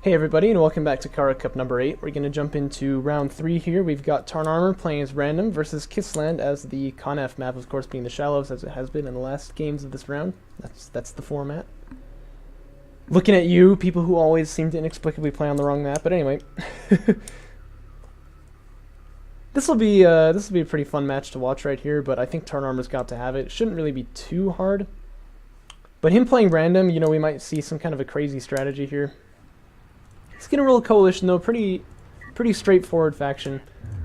Hey everybody, and welcome back to Kharak Cup number 8. We're going to jump into round 3 here. We've got Tarnarmour playing as random versus KissLand as the Conf map, of course, being the shallows as it has been in the last games of this round. That's the format. Looking at you, people who always seem to inexplicably play on the wrong map. But anyway, this will be a pretty fun match to watch right here. But I think Tarnarmour's got to have it. It shouldn't really be too hard. But him playing random, you know, we might see some kind of a crazy strategy here. He's gonna roll a coalition though, pretty straightforward faction.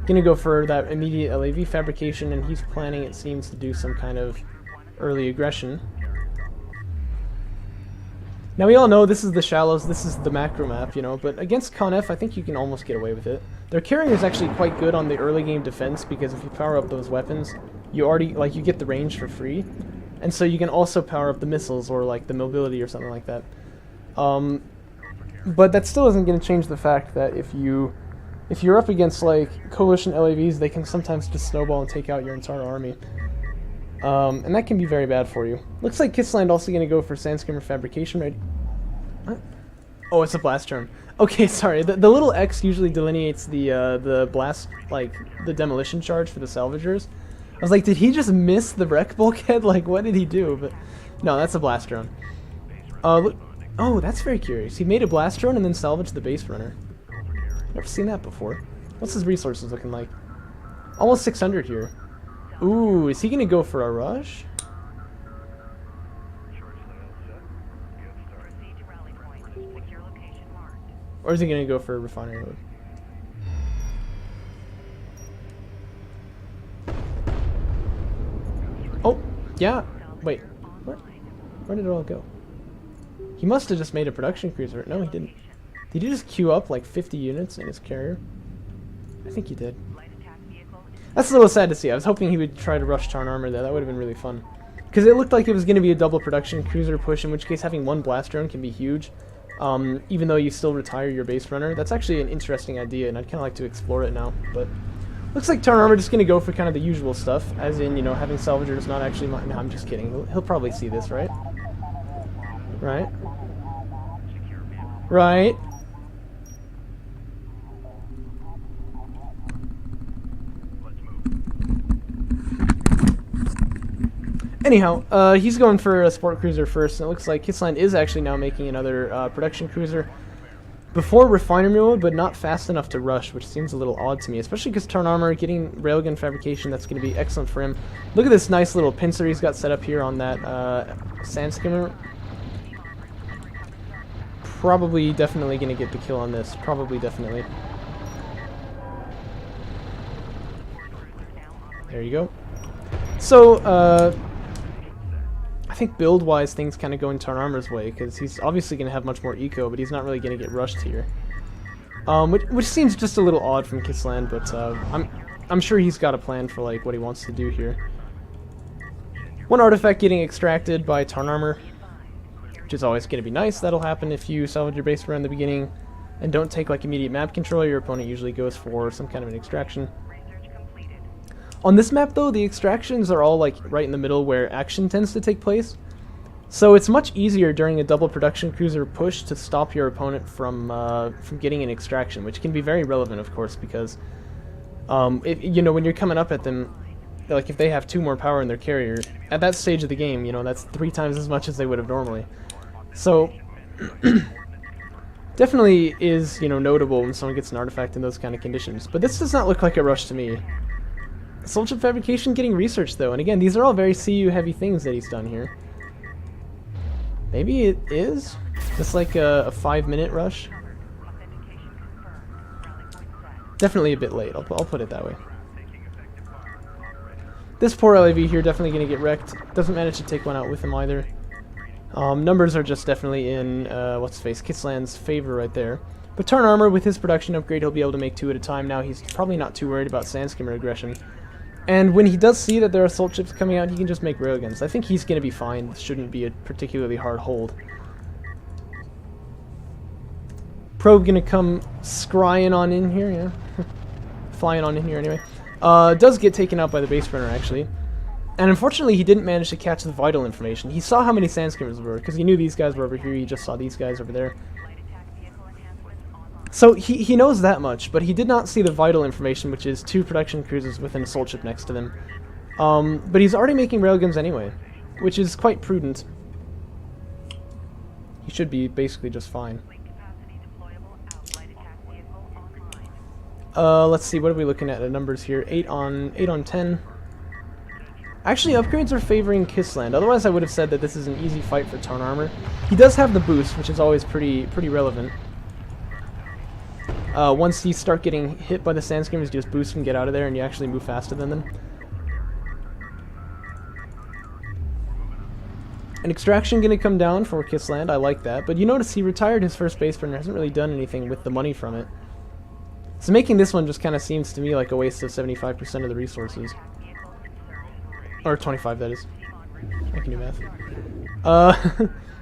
Gonna go for that immediate LAV fabrication, and he's planning, it seems, to do some kind of early aggression. Now we all know this is the shallows, this is the macro map, you know, but against Conf I think you can almost get away with it. Their carrier is actually quite good on the early game defense, because if you power up those weapons, you already, like, you get the range for free. And so you can also power up the missiles or like the mobility or something like that. But that still isn't going to change the fact that if you're up against like coalition LAVs, they can sometimes just snowball and take out your entire army. And that can be very bad for you. Looks like KissLand also going to go for Sandskimmer fabrication, right? What? Oh, it's a blast turn. Okay, sorry. The little X usually delineates the blast, like the demolition charge for the salvagers. I was like, did he just miss the wreck bulkhead? Like, what did he do? But no, that's a blast drone. Look. Oh, that's very curious. He made a blast drone and then salvaged the base runner. Never seen that before. What's his resources looking like? Almost 600 here. Ooh, is he going to go for a rush? Or is he going to go for a refinery load? Oh, yeah. Wait, where did it all go? He must have just made a production cruiser. No, he didn't. Did he just queue up like 50 units in his carrier? I think he did. That's a little sad to see. I was hoping he would try to rush Tarnarmour there. That would have been really fun. Because it looked like it was going to be a double production cruiser push, in which case having one blast drone can be huge. Even though you still retire your base runner. That's actually an interesting idea, and I'd kind of like to explore it now. But looks like Tarnarmour just going to go for kind of the usual stuff. As in, you know, having salvagers not actually... No, I'm just kidding. He'll probably see this, right? Right? Right. Anyhow, he's going for a sport cruiser first, and it looks like KissLand is actually now making another production cruiser before refinery mode, but not fast enough to rush, which seems a little odd to me, especially because Tarnarmour getting railgun fabrication, that's going to be excellent for him. Look at this nice little pincer he's got set up here on that Sandskimmer. Probably definitely going to get the kill on this. Probably definitely. There you go. So, I think build-wise things kind of go in Tarnarmour's way, because he's obviously going to have much more eco, but he's not really going to get rushed here. Which seems just a little odd from KissLand, but I'm sure he's got a plan for like what he wants to do here. One artifact getting extracted by Tarnarmour, which is always going to be nice. That'll happen if you salvage your base around the beginning and don't take like immediate map control. Your opponent usually goes for some kind of an extraction. On this map though, the extractions are all like right in the middle where action tends to take place. So it's much easier during a double production cruiser push to stop your opponent from getting an extraction, which can be very relevant, of course, because you know, when you're coming up at them, like if they have 2 more power in their carrier, at that stage of the game, you know, that's 3 times as much as they would have normally. So, definitely is, you know, notable when someone gets an artifact in those kind of conditions. But this does not look like a rush to me. Soul chip fabrication getting researched, though. And again, these are all very CU-heavy things that he's done here. Maybe it is? Just like a 5-minute rush? Definitely a bit late. I'll put it that way. This poor LAV here definitely going to get wrecked. Doesn't manage to take one out with him either. Numbers are just definitely in, what's-his-face, KissLand's favor right there. But Tarnarmour, with his production upgrade, he'll be able to make 2 at a time now. He's probably not too worried about Sandskimmer aggression. And when he does see that there are assault ships coming out, he can just make railguns. I think he's going to be fine. This shouldn't be a particularly hard hold. Probe going to come scrying on in here, yeah. Flying on in here anyway. Does get taken out by the base runner, actually. And unfortunately, he didn't manage to catch the vital information. He saw how many Sandskimmers there were, because he knew these guys were over here. He just saw these guys over there. So he knows that much, but he did not see the vital information, which is 2 production cruisers with an assault ship next to them. But he's already making railguns anyway, which is quite prudent. He should be basically just fine. Let's see, what are we looking at the numbers here? 8 on 10. Actually, upgrades are favoring KissLand. Otherwise, I would have said that this is an easy fight for Tarnarmour. He does have the boost, which is always pretty relevant. Once you start getting hit by the Sandscreamers, you just boost and get out of there, and you actually move faster than them. An extraction going to come down for KissLand. I like that. But you notice he retired his first base burner, hasn't really done anything with the money from it. So making this one just kind of seems to me like a waste of 75% of the resources. Or 25, that is. I can do math.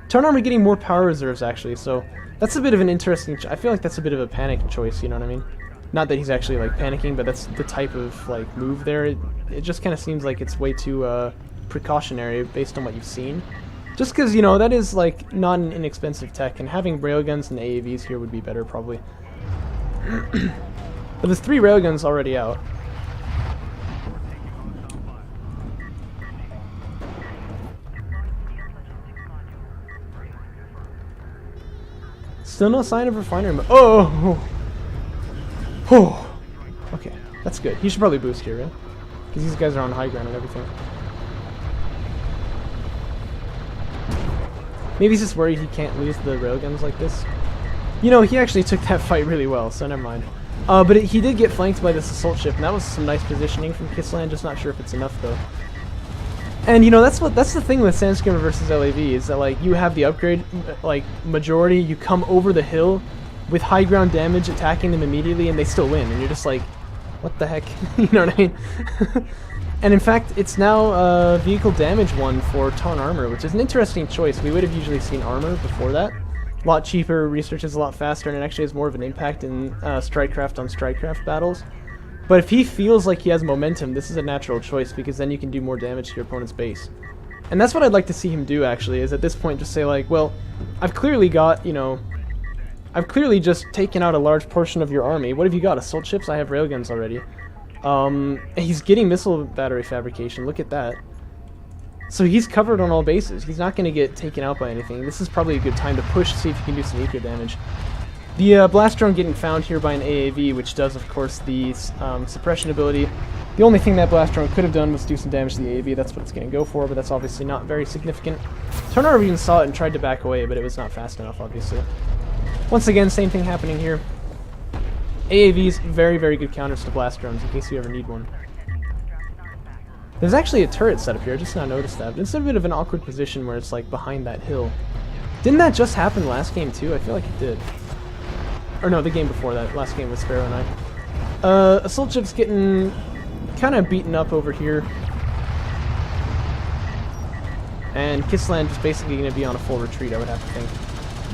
Tarnarmour getting more power reserves, actually, so that's a bit of an interesting... I feel like that's a bit of a panic choice, you know what I mean? Not that he's actually, like, panicking, but that's the type of, like, move there. It just kind of seems like it's way too precautionary based on what you've seen. Just because, you know, that is, like, not an inexpensive tech, and having railguns and AAVs here would be better, probably. But there's 3 railguns already out. Still no sign of refinery. Oh! Okay, that's good. He should probably boost here, right? Because these guys are on high ground and everything. Maybe he's just worried he can't lose the railguns like this. You know, he actually took that fight really well, so never mind. But he did get flanked by this assault ship, and that was some nice positioning from KissLand. Just not sure if it's enough, though. And, you know, that's the thing with Sandscreamer versus LAV, is that, like, you have the upgrade, like, majority, you come over the hill with high ground damage, attacking them immediately, and they still win. And you're just like, what the heck? You know what I mean? And in fact, it's now vehicle damage 1 for Tarnarmour, which is an interesting choice. We would have usually seen armor before that. A lot cheaper, research is a lot faster, and it actually has more of an impact in Strikecraft on Strikecraft battles. But if he feels like he has momentum, this is a natural choice, because then you can do more damage to your opponent's base. And that's what I'd like to see him do, actually, is at this point just say, like, well, I've clearly got, you know, I've clearly just taken out a large portion of your army. What have you got? Assault ships? I have railguns already. He's getting missile battery fabrication. Look at that. So he's covered on all bases. He's not going to get taken out by anything. This is probably a good time to push, see if you can do some eco damage. The blast drone getting found here by an AAV, which does, of course, the suppression ability. The only thing that blast drone could have done was do some damage to the AAV. That's what it's going to go for, but that's obviously not very significant. Tarnarmour even saw it and tried to back away, but it was not fast enough, obviously. Once again, same thing happening here. AAVs, very, very good counters to blast drones, in case you ever need one. There's actually a turret set up here, I just now noticed that, but it's a bit of an awkward position where it's like behind that hill. Didn't that just happen last game too? I feel like it did. Or no, the game before that. Last game was Sparrow and I. Assault ship's getting kind of beaten up over here. And KissLand is basically going to be on a full retreat, I would have to think.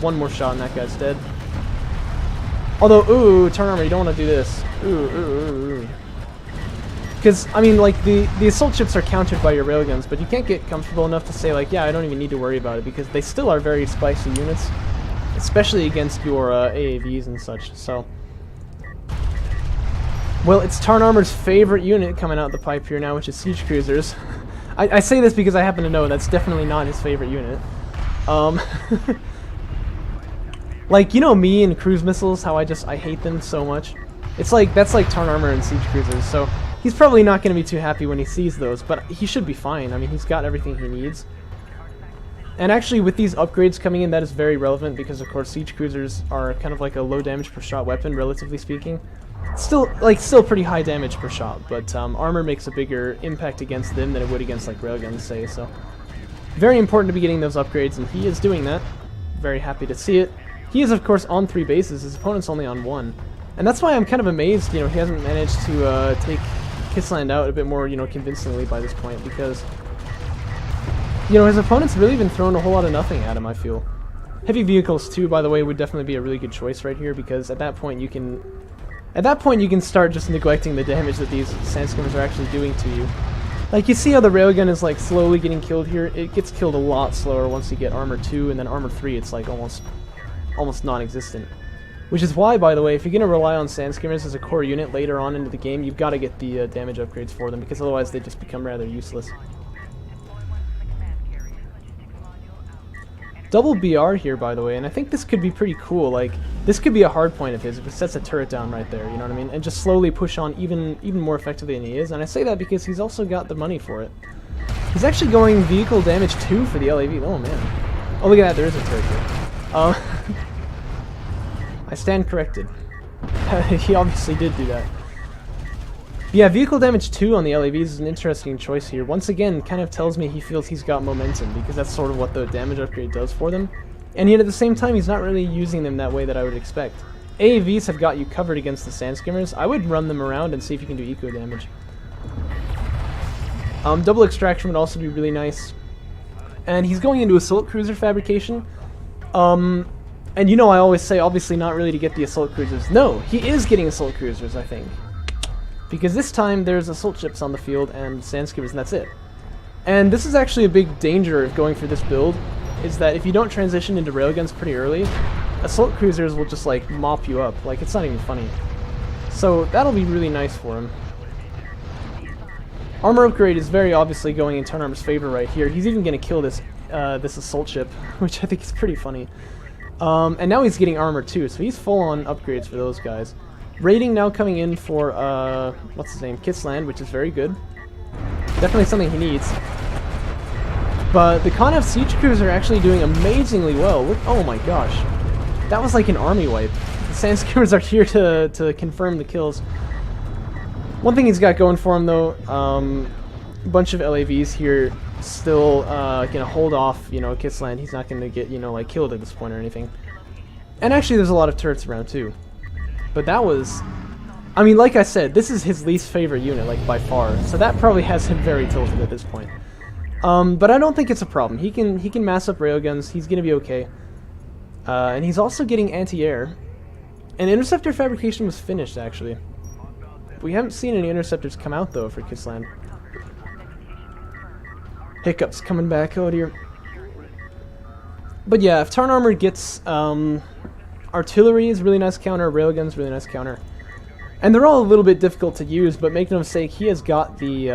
One more shot and that guy's dead. Although, ooh, Tarnarmour, you don't want to do this. Ooh. Because, I mean, like, the assault ships are countered by your railguns, but you can't get comfortable enough to say, like, yeah, I don't even need to worry about it, because they still are very spicy units, especially against your AAVs and such, so... Well, it's Tarnarmour's favorite unit coming out the pipe here now, which is siege cruisers. I say this because I happen to know that's definitely not his favorite unit. Like, you know me and cruise missiles, how I hate them so much? It's like, that's like Tarnarmour and siege cruisers, so... He's probably not going to be too happy when he sees those, but he should be fine. I mean, he's got everything he needs. And actually, with these upgrades coming in, that is very relevant because, of course, siege cruisers are kind of like a low damage per shot weapon, relatively speaking. Still pretty high damage per shot, but armor makes a bigger impact against them than it would against, like, railguns, say, so... Very important to be getting those upgrades, and he is doing that. Very happy to see it. He is, of course, on 3 bases. His opponent's only on 1. And that's why I'm kind of amazed, you know, he hasn't managed to take KissLand out a bit more, you know, convincingly by this point, because, you know, his opponent's really been throwing a whole lot of nothing at him, I feel. Heavy vehicles, too, by the way, would definitely be a really good choice right here, because at that point you can start just neglecting the damage that these Sandscreamers are actually doing to you. Like, you see how the railgun is, like, slowly getting killed here? It gets killed a lot slower once you get armor 2, and then armor 3, it's, like, almost non-existent. Which is why, by the way, if you're going to rely on sand skimmers as a core unit later on into the game, you've got to get the damage upgrades for them, because otherwise they just become rather useless. Double BR here, by the way, and I think this could be pretty cool. Like, this could be a hard point of his if it sets a turret down right there, you know what I mean? And just slowly push on even more effectively than he is. And I say that because he's also got the money for it. He's actually going vehicle damage 2 for the LAV. Oh, man. Oh, look at that. There is a turret here. I stand corrected. He obviously did do that. Yeah, vehicle damage 2 on the LAVs is an interesting choice here. Once again, kind of tells me he feels he's got momentum, because that's sort of what the damage upgrade does for them. And yet at the same time, he's not really using them that way that I would expect. AAVs have got you covered against the sand skimmers. I would run them around and see if you can do eco damage. Double extraction would also be really nice. And he's going into assault cruiser fabrication. And you know I always say, obviously not really to get the assault cruisers. No, he is getting assault cruisers, I think. Because this time there's assault ships on the field and sand skimmers, and that's it. And this is actually a big danger of going for this build, is that if you don't transition into railguns pretty early, assault cruisers will just like mop you up. Like, it's not even funny. So that'll be really nice for him. Armor upgrade is very obviously going in Tarnarmour's favor right here. He's even going to kill this this assault ship, which I think is pretty funny. And now he's getting armor too, so he's full on upgrades for those guys. Raiding now coming in for, what's his name, KissLand, which is very good. Definitely something he needs. But the Con F Siege Crews are actually doing amazingly well. Look, oh my gosh. That was like an army wipe. The Sand Skimmers are here to confirm the kills. One thing he's got going for him though, a bunch of LAVs here still gonna hold off, you know, KissLand. He's not gonna get, you know, like killed at this point or anything. And actually there's a lot of turrets around too. But that was, I mean, like I said, this is his least favorite unit, like by far. So that probably has him very tilted at this point. But I don't think it's a problem. He can mass up railguns. He's gonna be okay. And he's also getting anti-air. And interceptor fabrication was finished actually. We haven't seen any interceptors come out though for KissLand. Hiccups coming back, oh dear. But yeah, if Tarnarmour gets artillery is really nice counter, railguns really nice counter. And they're all a little bit difficult to use, but make no mistake, he has got the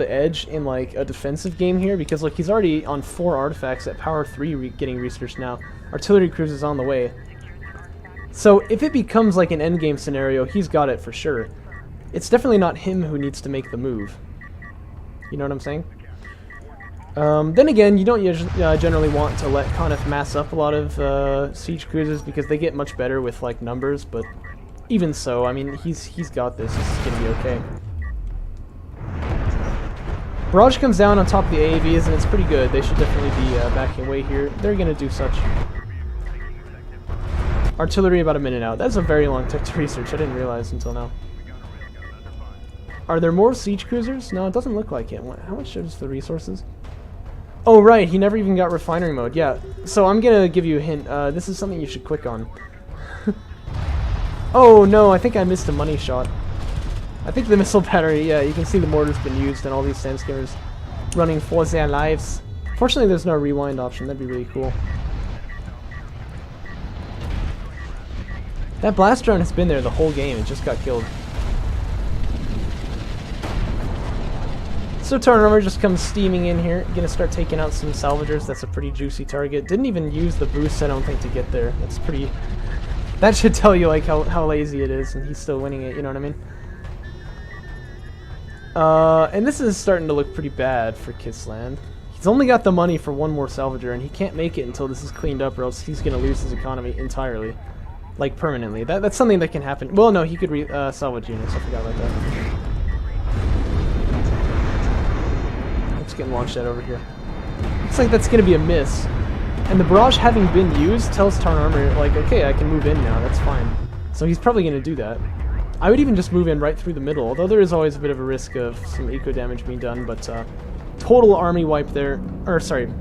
edge in like a defensive game here, because like he's already on 4 artifacts at power 3 getting researched now. Artillery cruise is on the way. So if it becomes like an endgame scenario, he's got it for sure. It's definitely not him who needs to make the move. You know what I'm saying? Then again, you don't generally want to let Conif mass up a lot of siege cruisers, because they get much better with like numbers, but even so, I mean, he's got this. This is gonna be okay. Barrage comes down on top of the AAVs, and it's pretty good. They should definitely be backing away here. They're gonna do such. Artillery about a minute out. That's a very long tech to research. I didn't realize until now. Are there more siege cruisers? No, it doesn't look like it. How much is the resources? Oh right, he never even got refinery mode. Yeah, so I'm gonna give you a hint. This is something you should click on. Oh no, I think I missed a money shot. I think the missile battery, yeah, you can see the mortar's been used and all these sand skimmers running for their lives. Fortunately, there's no rewind option. That'd be really cool. That blast drone has been there the whole game. It just got killed. So Tarnarmour just comes steaming in here. Gonna start taking out some salvagers. That's a pretty juicy target. Didn't even use the boost, I don't think, to get there. That's pretty... That should tell you like how lazy it is, and he's still winning it, you know what I mean? And this is starting to look pretty bad for KissLand. He's only got the money for one more salvager, and he can't make it until this is cleaned up, or else he's gonna lose his economy entirely. Like, permanently. That's something that can happen. Well, no, he could salvage units. I forgot about that. Let's get launched out over here. Looks like that's gonna be a miss. And the barrage having been used tells Tarnarmour, like, okay, I can move in now, that's fine. So he's probably gonna do that. I would even just move in right through the middle, although there is always a bit of a risk of some eco damage being done, but total army wipe there. Or, sorry,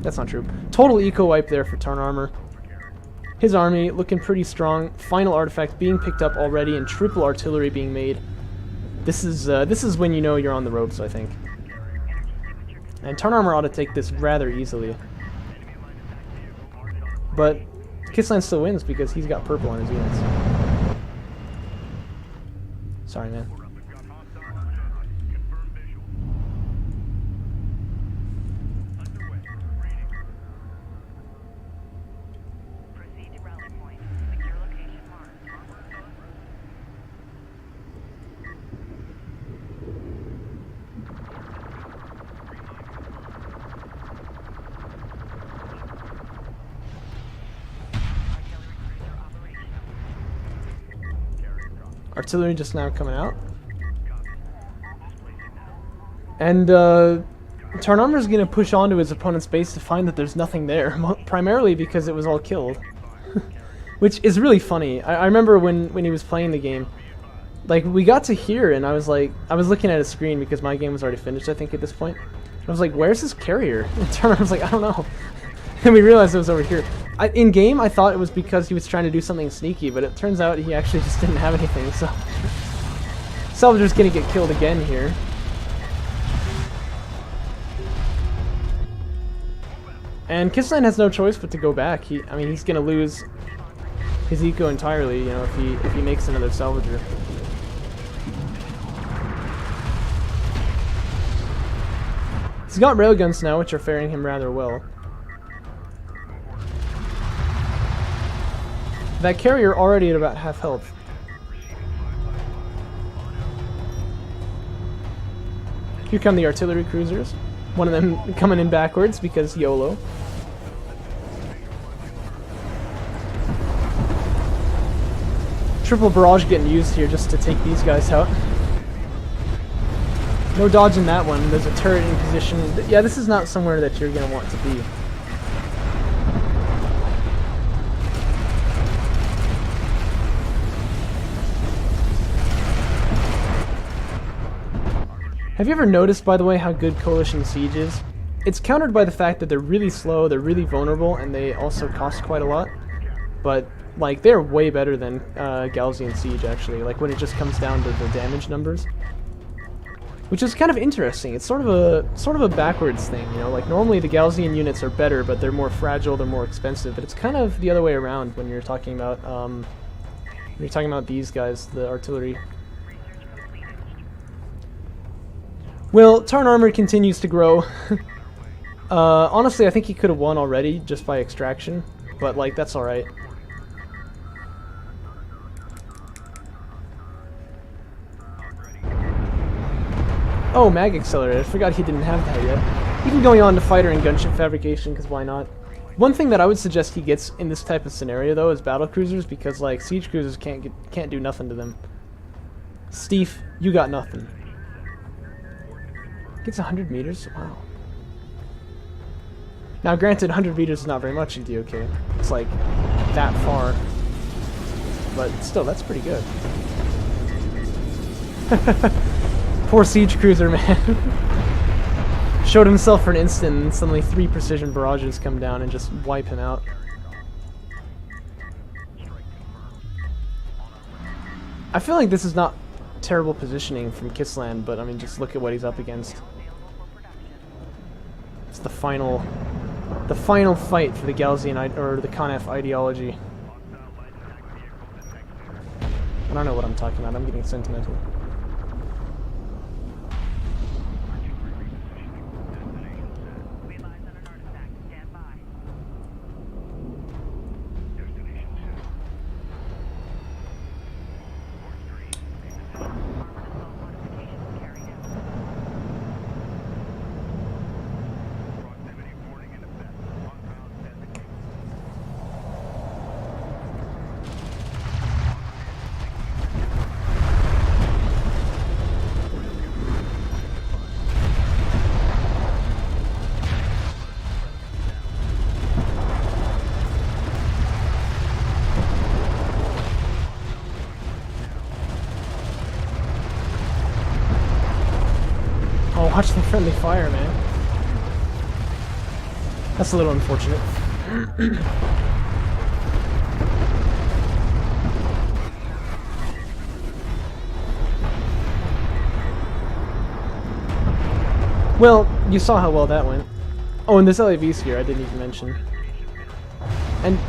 that's not true. Total eco wipe there for Tarnarmour. His army looking pretty strong. Final artifact being picked up already, and triple artillery being made. This is when you know you're on the ropes, I think. And Tarnarmour ought to take this rather easily. But KissLand still wins because he's got purple on his units. Sorry, man. Artillery just now coming out. And Tarnarmour's going to push onto his opponent's base to find that there's nothing there, primarily because it was all killed. Which is really funny. I remember when he was playing the game, like, we got to here and I was looking at his screen because my game was already finished, I think, at this point. And I was like, where's his carrier? And Tarnarmour was like, I don't know. And we realized it was over here. In game, I thought it was because he was trying to do something sneaky, but it turns out he actually just didn't have anything, so... Salvager's gonna get killed again here. And KissLand has no choice but to go back. I mean, he's gonna lose his eco entirely, you know, if he makes another Salvager. He's got railguns now, which are faring him rather well. That carrier already at about half health. Here come the artillery cruisers. One of them coming in backwards because YOLO. Triple barrage getting used here just to take these guys out. No dodging that one. There's a turret in position. Yeah, this is not somewhere that you're going to want to be. Have you ever noticed, by the way, how good Coalition Siege is? It's countered by the fact that they're really slow, they're really vulnerable, and they also cost quite a lot. But, like, they're way better than Galzian Siege, actually, like, when it just comes down to the damage numbers. Which is kind of interesting. It's sort of a backwards thing, you know? Like, normally the Galzian units are better, but they're more fragile, they're more expensive. But it's kind of the other way around when you're talking about, these guys, the artillery. Well, Tarnarmour continues to grow. Honestly, I think he could have won already just by extraction, but like that's all right. Oh, mag accelerator. I forgot he didn't have that yet. Even going on to fighter and gunship fabrication, because why not? One thing that I would suggest he gets in this type of scenario though is battle cruisers, because like siege cruisers can't do nothing to them. Steve, you got nothing. Gets 100 meters? Wow. Now granted, 100 meters is not very much in DOK. It's like that far. But still, that's pretty good. Poor siege cruiser, man. Showed himself for an instant and suddenly 3 precision barrages come down and just wipe him out. I feel like this is not terrible positioning from KissLand, but I mean, just look at what he's up against. It's the final fight for the Galzian or the Conf ideology. I don't know what I'm talking about. I'm getting sentimental. Watch the friendly fire, man. That's a little unfortunate. Well, you saw how well that went. Oh, and this LAV sphere I didn't even mention. And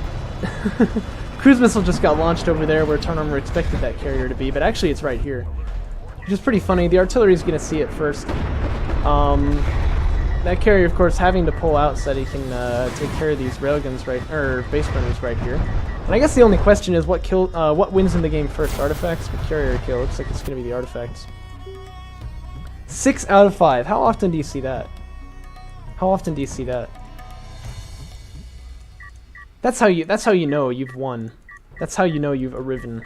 Cruise missile just got launched over there where Tarnarmour expected that carrier to be, but actually it's right here. Which is pretty funny. The artillery is going to see it first. That carrier, of course, having to pull out so that he can take care of these railguns base runners right here. And I guess the only question is what wins in the game first, artifacts or carrier kill? Looks like it's going to be the artifacts. 6 out of 5. How often do you see that? How often do you see that? That's how you know you've won. That's how you know you've arriven.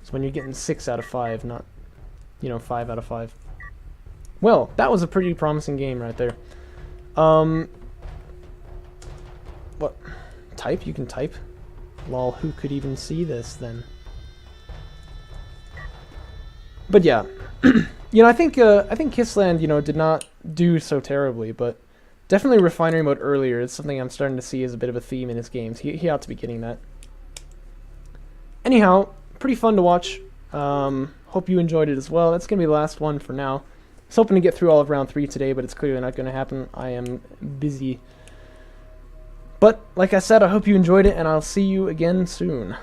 It's when you're getting 6 out of 5, not, you know, 5 out of 5. Well, that was a pretty promising game right there. What? Type? You can type? Lol, who could even see this then? But yeah, you know, I think KissLand, you know, did not do so terribly, but definitely refinery mode earlier is something I'm starting to see as a bit of a theme in his games. He ought to be getting that. Anyhow, pretty fun to watch. Hope you enjoyed it as well. That's gonna be the last one for now. I was hoping to get through all of round 3 today, but it's clearly not going to happen. I am busy. But, like I said, I hope you enjoyed it, and I'll see you again soon.